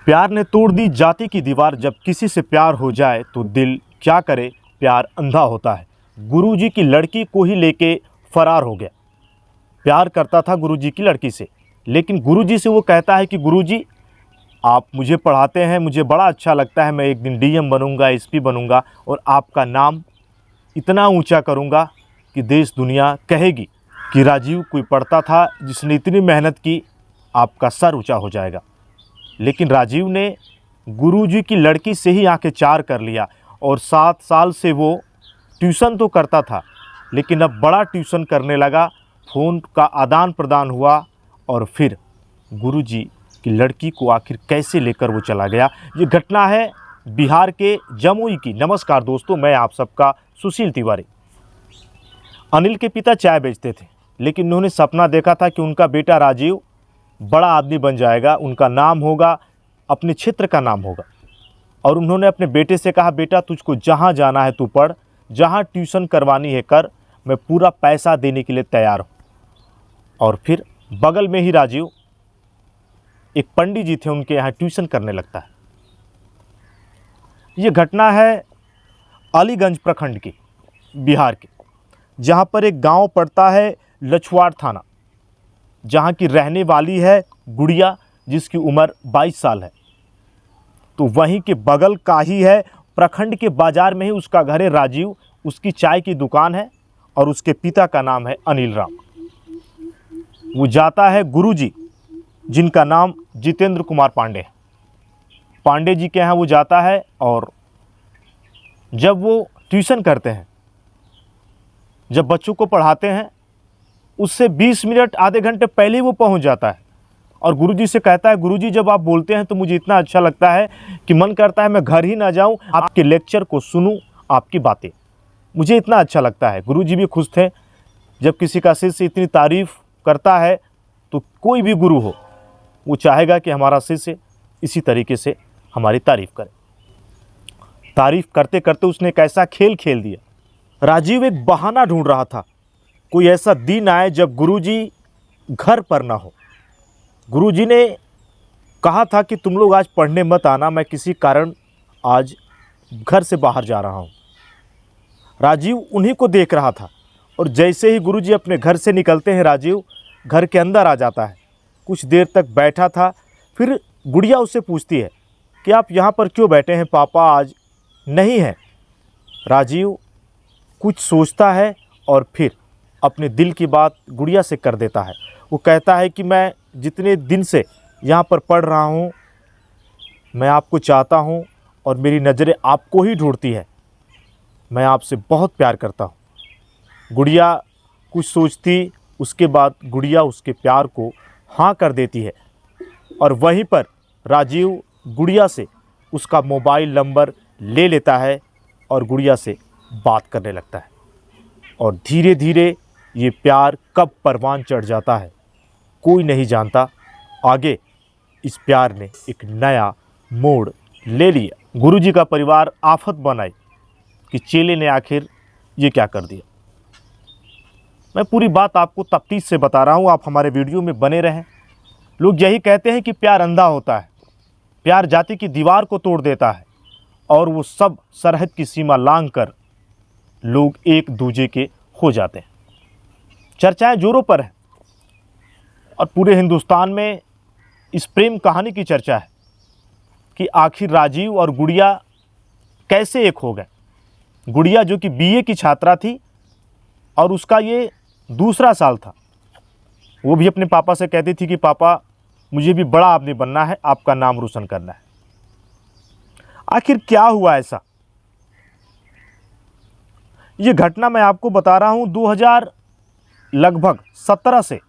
प्यार ने तोड़ दी जाति की दीवार, जब किसी से प्यार हो जाए तो दिल क्या करे, प्यार अंधा होता है। गुरुजी की लड़की को ही लेके फरार हो गया। प्यार करता था गुरुजी की लड़की से, लेकिन गुरुजी से वो कहता है कि गुरुजी आप मुझे पढ़ाते हैं, मुझे बड़ा अच्छा लगता है, मैं एक दिन डीएम बनूंगा, एसपी बनूंगा और आपका नाम इतना ऊंचा करूंगा कि देश दुनिया कहेगी कि राजीव कोई पढ़ता था जिसने इतनी मेहनत की, आपका सर ऊंचा हो जाएगा। लेकिन राजीव ने गुरुजी की लड़की से ही आंखें चार कर लिया और 7 साल से वो ट्यूशन तो करता था, लेकिन अब बड़ा ट्यूशन करने लगा। फ़ोन का आदान प्रदान हुआ और फिर गुरुजी की लड़की को आखिर कैसे लेकर वो चला गया। ये घटना है बिहार के जमुई की। नमस्कार दोस्तों, मैं आप सबका सुशील तिवारी। अनिल के पिता चाय बेचते थे, लेकिन उन्होंने सपना देखा था कि उनका बेटा राजीव बड़ा आदमी बन जाएगा, उनका नाम होगा, अपने क्षेत्र का नाम होगा। और उन्होंने अपने बेटे से कहा, बेटा तुझको जहाँ जाना है तू पढ़, जहाँ ट्यूशन करवानी है कर, मैं पूरा पैसा देने के लिए तैयार हूँ। और फिर बगल में ही राजीव एक पंडित जी थे, उनके यहाँ ट्यूशन करने लगता है। ये घटना है अलीगंज प्रखंड की, बिहार के, जहाँ पर एक गांव पड़ता है लछवाड़ थाना, जहाँ की रहने वाली है गुड़िया, जिसकी उम्र 22 साल है। तो वहीं के बगल का ही है, प्रखंड के बाजार में ही उसका घर है। राजीव, उसकी चाय की दुकान है और उसके पिता का नाम है अनिल राम। वो जाता है गुरुजी, जिनका नाम जितेंद्र कुमार पांडे है, पांडे जी के यहाँ वो जाता है। और जब वो ट्यूशन करते हैं, जब बच्चों को पढ़ाते हैं, उससे 20 मिनट आधे घंटे पहले वो पहुंच जाता है और गुरुजी से कहता है, गुरुजी जब आप बोलते हैं तो मुझे इतना अच्छा लगता है कि मन करता है मैं घर ही ना जाऊं, आपके लेक्चर को सुनूं, आपकी बातें मुझे इतना अच्छा लगता है। गुरुजी भी खुश थे। जब किसी का शिष्य इतनी तारीफ़ करता है तो कोई भी गुरु हो, वो चाहेगा कि हमारा शिष्य इसी तरीके से हमारी तारीफ़ करे। तारीफ़ करते करते उसने एक ऐसा खेल खेल दिया। राजीव एक बहाना ढूंढ रहा था, कोई ऐसा दिन आए जब गुरुजी घर पर ना हो। गुरुजी ने कहा था कि तुम लोग आज पढ़ने मत आना, मैं किसी कारण आज घर से बाहर जा रहा हूँ। राजीव उन्हीं को देख रहा था और जैसे ही गुरुजी अपने घर से निकलते हैं, राजीव घर के अंदर आ जाता है। कुछ देर तक बैठा था, फिर गुड़िया उससे पूछती है कि आप यहाँ पर क्यों बैठे हैं, पापा आज नहीं है। राजीव कुछ सोचता है और फिर अपने दिल की बात गुड़िया से कर देता है। वो कहता है कि मैं जितने दिन से यहाँ पर पढ़ रहा हूँ, मैं आपको चाहता हूँ और मेरी नज़रें आपको ही ढूंढती है, मैं आपसे बहुत प्यार करता हूँ। गुड़िया कुछ सोचती, उसके बाद गुड़िया उसके प्यार को हाँ कर देती है और वहीं पर राजीव गुड़िया से उसका मोबाइल नंबर ले लेता है और गुड़िया से बात करने लगता है। और धीरे धीरे ये प्यार कब परवान चढ़ जाता है कोई नहीं जानता। आगे इस प्यार ने एक नया मोड़ ले लिया। गुरुजी का परिवार आफत बनाई कि चेले ने आखिर ये क्या कर दिया। मैं पूरी बात आपको तफ्तीश से बता रहा हूँ, आप हमारे वीडियो में बने रहें। लोग यही कहते हैं कि प्यार अंधा होता है, प्यार जाति की दीवार को तोड़ देता है और वो सब सरहद की सीमा लांघ कर लोग एक दूजे के हो जाते हैं। चर्चाएं जोरों पर हैं और पूरे हिंदुस्तान में इस प्रेम कहानी की चर्चा है कि आखिर राजीव और गुड़िया कैसे एक हो गए। गुड़िया जो कि बीए की छात्रा थी और उसका ये दूसरा साल था, वो भी अपने पापा से कहती थी कि पापा मुझे भी बड़ा आदमी बनना है, आपका नाम रोशन करना है। आखिर क्या हुआ ऐसा, ये घटना मैं आपको बता रहा हूं 2017 से।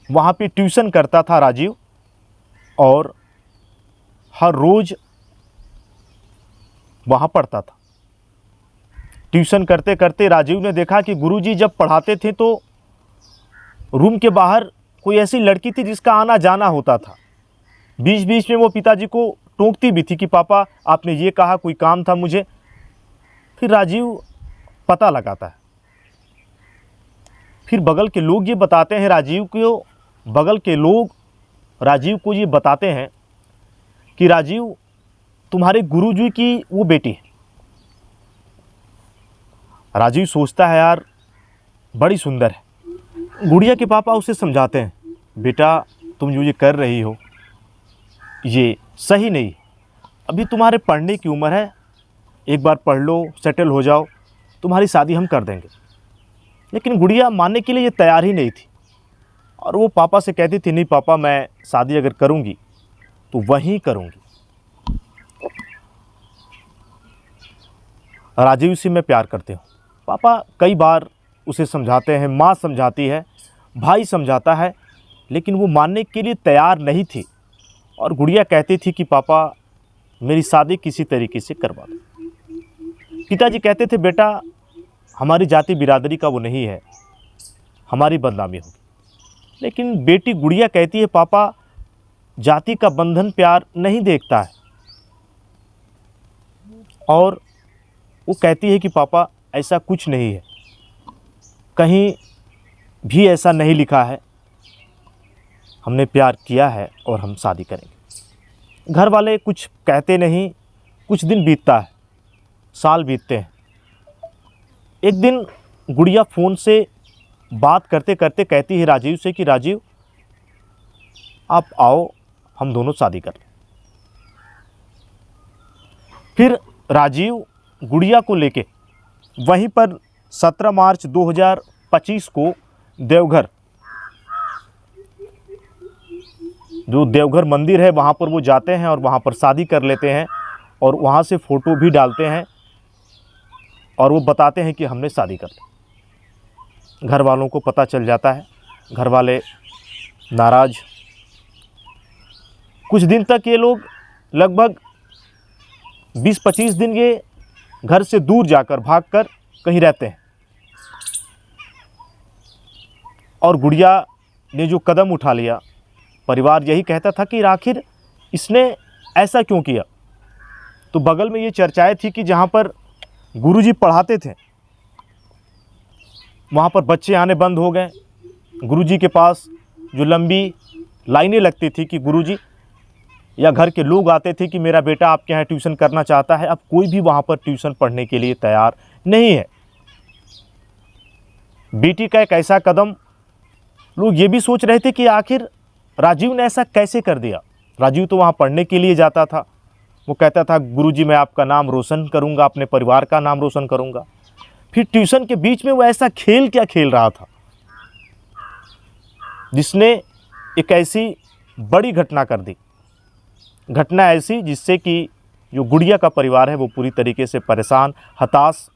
वहाँ पे ट्यूशन करता था राजीव और हर रोज़ वहाँ पढ़ता था। ट्यूशन करते करते राजीव ने देखा कि गुरुजी जब पढ़ाते थे तो रूम के बाहर कोई ऐसी लड़की थी जिसका आना जाना होता था। बीच बीच में वो पिताजी को टोकती भी थी कि पापा आपने ये कहा, कोई काम था मुझे। फिर राजीव पता लगाता है, फिर बगल के लोग ये बताते हैं राजीव को ये बताते हैं कि राजीव तुम्हारे गुरुजी की वो बेटी है। राजीव सोचता है यार बड़ी सुंदर है। गुड़िया के पापा उसे समझाते हैं, बेटा तुम जो ये कर रही हो ये सही नहीं, अभी तुम्हारे पढ़ने की उम्र है, एक बार पढ़ लो, सेटल हो जाओ, तुम्हारी शादी हम कर देंगे। लेकिन गुड़िया मानने के लिए ये तैयार ही नहीं थी और वो पापा से कहती थी, नहीं पापा मैं शादी अगर करूँगी तो वहीं करूँगी। राजीव से मैं प्यार करती हूँ। पापा कई बार उसे समझाते हैं, माँ समझाती है, भाई समझाता है, लेकिन वो मानने के लिए तैयार नहीं थी। और गुड़िया कहती थी कि पापा मेरी शादी किसी तरीके से करवा दो। पिताजी कहते थे, बेटा हमारी जाति बिरादरी का वो नहीं है, हमारी बदनामी होगी। लेकिन बेटी गुड़िया कहती है, पापा जाति का बंधन प्यार नहीं देखता है। और वो कहती है कि पापा ऐसा कुछ नहीं है, कहीं भी ऐसा नहीं लिखा है, हमने प्यार किया है और हम शादी करेंगे। घर वाले कुछ कहते नहीं। कुछ दिन बीतता है, साल बीतते हैं। एक दिन गुड़िया फ़ोन से बात करते करते कहती है राजीव से कि राजीव आप आओ, हम दोनों शादी कर लें। फिर राजीव गुड़िया को लेके वहीं पर 17 मार्च 2025 को देवघर, जो देवघर मंदिर है वहाँ पर वो जाते हैं और वहाँ पर शादी कर लेते हैं और वहाँ से फ़ोटो भी डालते हैं और वो बताते हैं कि हमने शादी कर ली। घर वालों को पता चल जाता है, घर वाले नाराज़। कुछ दिन तक ये लोग लगभग 20-25 दिन ये घर से दूर जाकर भागकर कहीं रहते हैं। और गुड़िया ने जो कदम उठा लिया, परिवार यही कहता था कि आखिर इसने ऐसा क्यों किया। तो बगल में ये चर्चाएं थी कि जहाँ पर गुरुजी पढ़ाते थे वहाँ पर बच्चे आने बंद हो गए। गुरुजी के पास जो लंबी लाइनें लगती थी कि गुरुजी, या घर के लोग आते थे कि मेरा बेटा आपके यहाँ ट्यूशन करना चाहता है, अब कोई भी वहाँ पर ट्यूशन पढ़ने के लिए तैयार नहीं है। बेटी का एक ऐसा कदम, लोग ये भी सोच रहे थे कि आखिर राजीव ने ऐसा कैसे कर दिया। राजीव तो वहाँ पढ़ने के लिए जाता था, वो कहता था गुरुजी मैं आपका नाम रोशन करूँगा, अपने परिवार का नाम रोशन करूँगा। फिर ट्यूशन के बीच में वो ऐसा खेल क्या खेल रहा था जिसने एक ऐसी बड़ी घटना कर दी। घटना ऐसी जिससे कि जो गुड़िया का परिवार है वो पूरी तरीके से परेशान, हताश।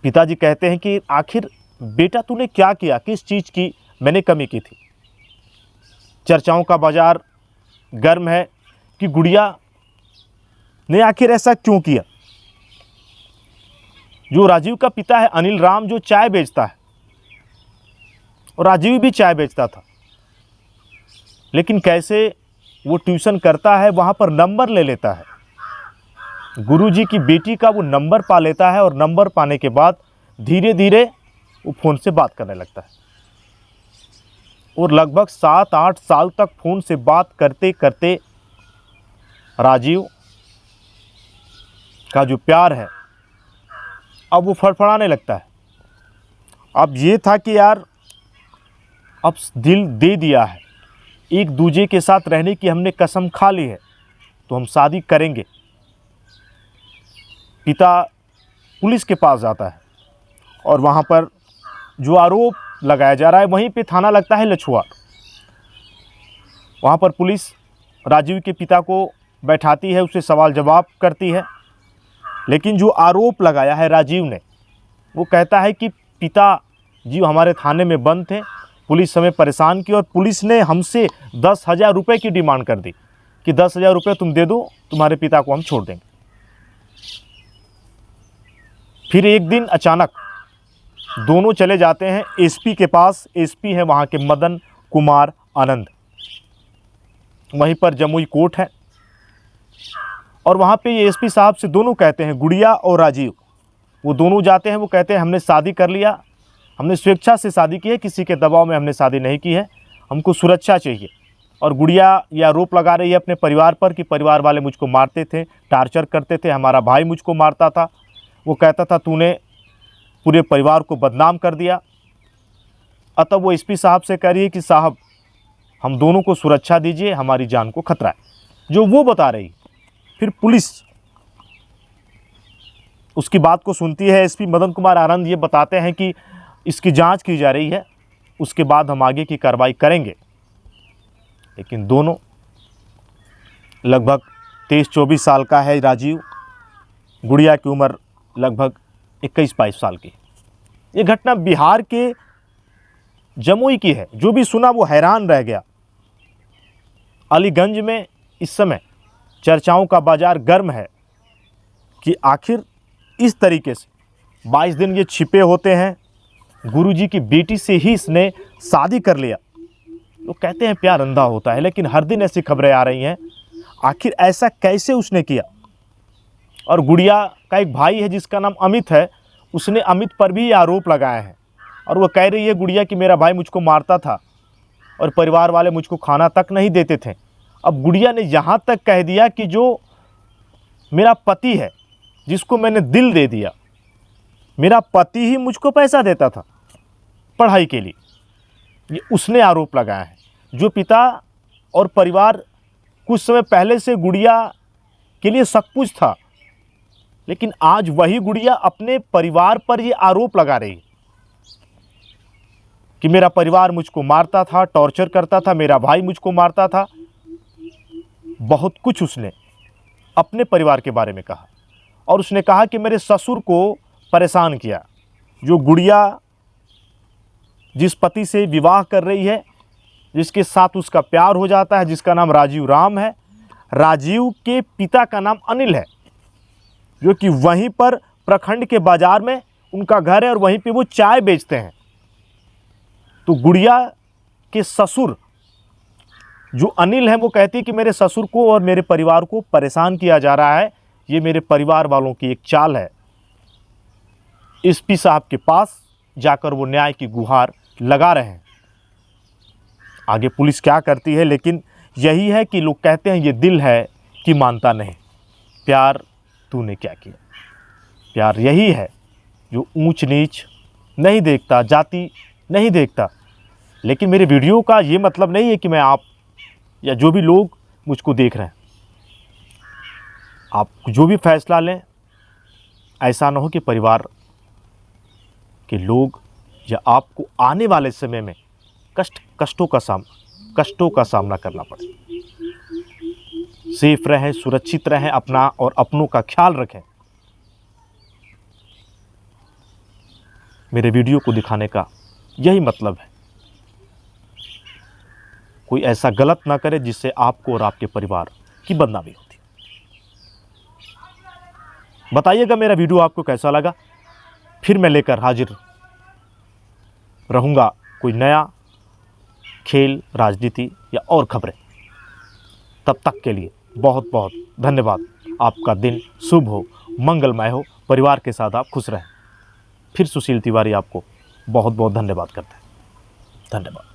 पिताजी कहते हैं कि आखिर बेटा तूने क्या किया, किस चीज़ की मैंने कमी की थी। चर्चाओं का बाजार गर्म है कि गुड़िया ने आखिर ऐसा क्यों किया। जो राजीव का पिता है अनिल राम, जो चाय बेचता है, और राजीव भी चाय बेचता था, लेकिन कैसे वो ट्यूशन करता है वहाँ पर नंबर ले लेता है। गुरुजी की बेटी का वो नंबर पा लेता है और नंबर पाने के बाद धीरे धीरे वो फ़ोन से बात करने लगता है। और लगभग 7-8 साल तक फ़ोन से बात करते करते राजीव का जो प्यार है अब वो फड़फड़ाने लगता है। अब ये था कि यार अब दिल दे दिया है, एक दूजे के साथ रहने की हमने कसम खा ली है, तो हम शादी करेंगे। पिता पुलिस के पास जाता है और वहाँ पर जो आरोप लगाया जा रहा है वहीं पे थाना लगता है लछुआर। वहाँ पर पुलिस राजीव के पिता को बैठाती है, उससे सवाल जवाब करती है। लेकिन जो आरोप लगाया है राजीव ने, वो कहता है कि पिता जी हमारे थाने में बंद थे, पुलिस हमें परेशान की और पुलिस ने हमसे 10,000 रुपये की डिमांड कर दी कि 10,000 रुपये तुम दे दो, तुम्हारे पिता को हम छोड़ देंगे। फिर एक दिन अचानक दोनों चले जाते हैं एसपी के पास। एसपी है वहाँ के मदन कुमार आनंद, वहीं पर जमुई कोर्ट है। और वहाँ पे ये एसपी साहब से दोनों कहते हैं, गुड़िया और राजीव, वो दोनों जाते हैं। वो कहते हैं हमने शादी कर लिया, हमने स्वेच्छा से शादी की है, किसी के दबाव में हमने शादी नहीं की है, हमको सुरक्षा चाहिए। और गुड़िया यह आरोप लगा रही है अपने परिवार पर कि परिवार वाले मुझको मारते थे, टार्चर करते थे, हमारा भाई मुझको मारता था। वो कहता था तूने पूरे परिवार को बदनाम कर दिया। अतः वो एसपी साहब से कह रही है कि साहब हम दोनों को सुरक्षा दीजिए, हमारी जान को खतरा है, जो वो बता रही। फिर पुलिस उसकी बात को सुनती है। एसपी मदन कुमार आनंद ये बताते हैं कि इसकी जांच की जा रही है, उसके बाद हम आगे की कार्रवाई करेंगे। लेकिन दोनों लगभग 23-24 साल का है राजीव, गुड़िया की उम्र लगभग 21-22 साल की। ये घटना बिहार के जमुई की है। जो भी सुना वो हैरान रह गया। अलीगंज में इस समय चर्चाओं का बाजार गर्म है कि आखिर इस तरीके से 22 दिन ये छिपे होते हैं। गुरुजी की बेटी से ही इसने शादी कर लिया। लोग कहते हैं प्यार अंधा होता है, लेकिन हर दिन ऐसी खबरें आ रही हैं। आखिर ऐसा कैसे उसने किया? और गुड़िया का एक भाई है जिसका नाम अमित है, उसने अमित पर भी आरोप लगाए हैं। और वो कह रही है गुड़िया कि मेरा भाई मुझको मारता था और परिवार वाले मुझको खाना तक नहीं देते थे। अब गुड़िया ने यहाँ तक कह दिया कि जो मेरा पति है, जिसको मैंने दिल दे दिया, मेरा पति ही मुझको पैसा देता था पढ़ाई के लिए। ये उसने आरोप लगाया है। जो पिता और परिवार कुछ समय पहले से गुड़िया के लिए सब कुछ था, लेकिन आज वही गुड़िया अपने परिवार पर ये आरोप लगा रही है कि मेरा परिवार मुझको मारता था, टॉर्चर करता था, मेरा भाई मुझको मारता था। बहुत कुछ उसने अपने परिवार के बारे में कहा। और उसने कहा कि मेरे ससुर को परेशान किया। जो गुड़िया जिस पति से विवाह कर रही है, जिसके साथ उसका प्यार हो जाता है, जिसका नाम राजीव राम है, राजीव के पिता का नाम अनिल है, जो कि वहीं पर प्रखंड के बाजार में उनका घर है और वहीं पे वो चाय बेचते हैं। तो गुड़िया के ससुर जो अनिल है, वो कहती है कि मेरे ससुर को और मेरे परिवार को परेशान किया जा रहा है। ये मेरे परिवार वालों की एक चाल है। एसपी साहब के पास जाकर वो न्याय की गुहार लगा रहे हैं। आगे पुलिस क्या करती है, लेकिन यही है कि लोग कहते हैं ये दिल है कि मानता नहीं। प्यार तूने क्या किया? प्यार यही है जो ऊंच नीच नहीं देखता, जाति नहीं देखता। लेकिन मेरे वीडियो का ये मतलब नहीं है कि मैं आप या जो भी लोग मुझको देख रहे हैं, आप जो भी फैसला लें, ऐसा ना हो कि परिवार के लोग या आपको आने वाले समय में कष्टों का सामना करना पड़े। सेफ रहें, सुरक्षित रहें, अपना और अपनों का ख्याल रखें। मेरे वीडियो को दिखाने का यही मतलब है। कोई ऐसा गलत ना करे जिससे आपको और आपके परिवार की बदनामी होती। बताइएगा मेरा वीडियो आपको कैसा लगा। फिर मैं लेकर हाजिर रहूँगा कोई नया खेल, राजनीति या और खबरें। तब तक के लिए बहुत बहुत धन्यवाद। आपका दिन शुभ हो, मंगलमय हो, परिवार के साथ आप खुश रहें। फिर सुशील तिवारी आपको बहुत बहुत धन्यवाद करते हैं। धन्यवाद।